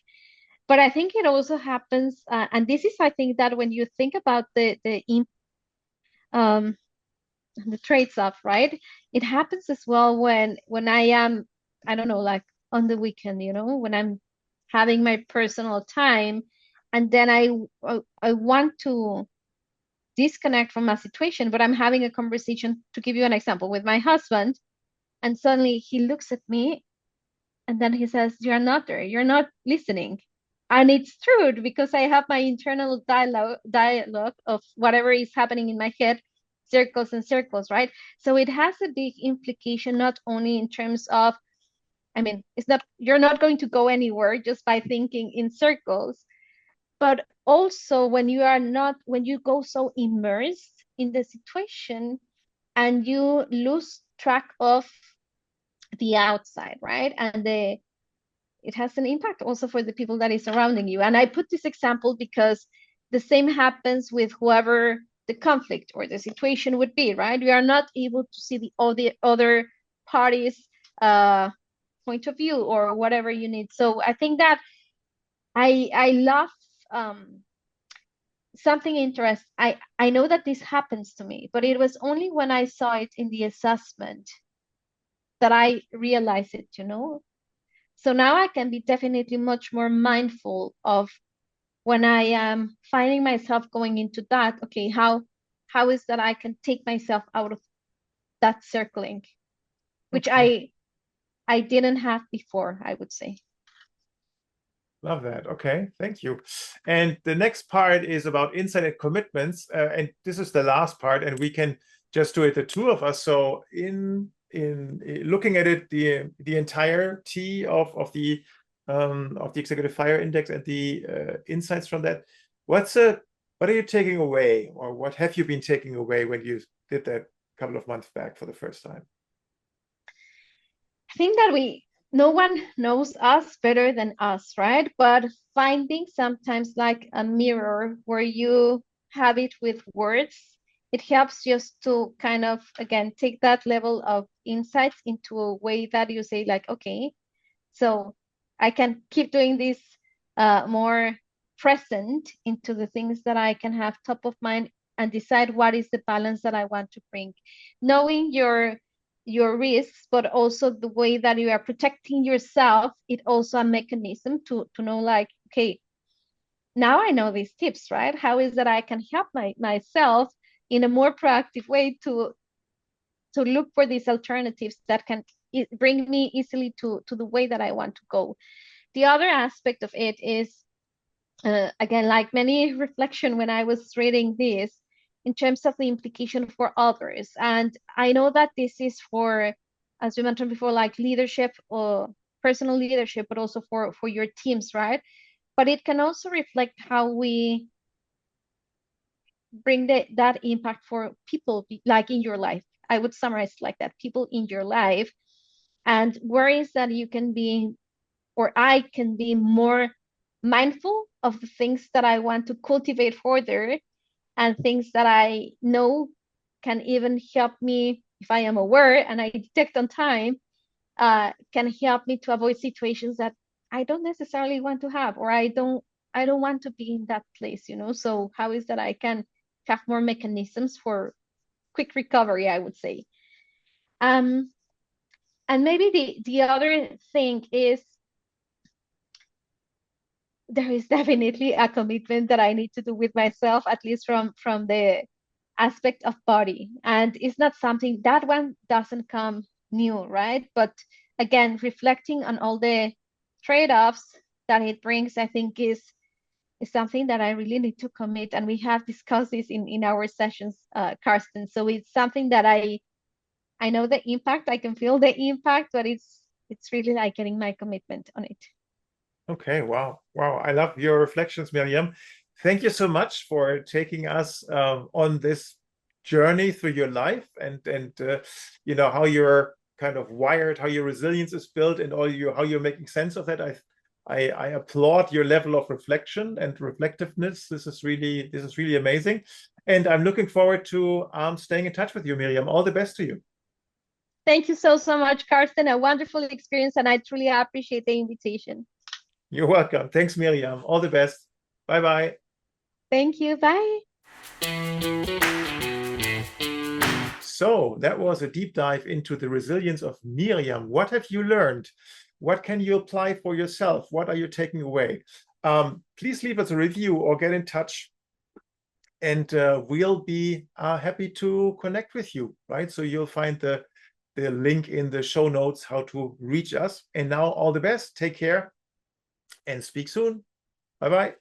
But I think it also happens, and this is, I think, that when you think about um, the trades off, right? It happens as well when I am, I don't know, like on the weekend, when I'm having my personal time, and then I want to disconnect from a situation, but I'm having a conversation, to give you an example, with my husband, and suddenly he looks at me and then he says, "You're not there, you're not listening." And it's true, because I have my internal dialogue of whatever is happening in my head, circles and circles, right? So it has a big implication, not only in terms of, I mean, you're not going to go anywhere just by thinking in circles, but also when you go so immersed in the situation and you lose track of the outside, right? And it has an impact also for the people that is surrounding you. And I put this example because the same happens with whoever the conflict or the situation would be, right? We are not able to see all the other parties' point of view or whatever you need. So I think that I love something interesting. I know that this happens to me, but it was only when I saw it in the assessment that I realized it. So now I can be definitely much more mindful of when I am finding myself going into that. Okay, how is that I can take myself out of that circling, which Okay. I didn't have before, I would say. Love that. Okay, thank you. And the next part is about insight and commitments. And this is the last part, and we can just do it, the two of us. So in looking at it, the entirety of the executive fire index and the insights from that, what are you taking away, or what have you been taking away when you did that a couple of months back for the first time? I think that no one knows us better than us, right? But finding sometimes like a mirror where you have it with words, it helps just to kind of, again, take that level of insights into a way that you say like, okay, so I can keep doing this more present into the things that I can have top of mind and decide what is the balance that I want to bring. Knowing your risks, but also the way that you are protecting yourself, it also a mechanism to know like, okay, now I know these tips, right? How is that I can help myself in a more proactive way to look for these alternatives that can bring me easily to the way that I want to go. The other aspect of it is, again, like many reflection when I was reading this, in terms of the implication for others. And I know that this is for, as we mentioned before, like leadership or personal leadership, but also for your teams, right? But it can also reflect how we bring that impact for people like in your life. I would summarize like that, people in your life, and ways that you can be, or I can be more mindful of the things that I want to cultivate further, and things that I know can even help me, if I am aware and I detect on time, can help me to avoid situations that I don't necessarily want to have, or I don't want to be in that place, you know? So how is that I can have more mechanisms for quick recovery, I would say. And maybe the other thing is, there is definitely a commitment that I need to do with myself, at least from the aspect of body. And it's not something that one doesn't come new, right? But again, reflecting on all the trade-offs that it brings, I think is something that I really need to commit. And we have discussed this in our sessions, Karsten. So it's something that I know the impact, I can feel the impact, but it's really like getting my commitment on it. Okay, wow. I love your reflections, Miriam. Thank you so much for taking us on this journey through your life, and you know, how you're kind of wired, how your resilience is built, and how you're making sense of that. I applaud your level of reflection and reflectiveness. This is really amazing, and I'm looking forward to staying in touch with you, Miriam. All the best to you. Thank you so much, Karsten. A wonderful experience, and I truly appreciate the invitation. You're welcome. Thanks, Miriam. All the best. Bye-bye. Thank you. Bye. So that was a deep dive into the resilience of Miriam. What have you learned? What can you apply for yourself? What are you taking away? Please leave us a review or get in touch, and we'll be happy to connect with you, right? So you'll find the link in the show notes how to reach us. And now, all the best. Take care and speak soon. Bye-bye.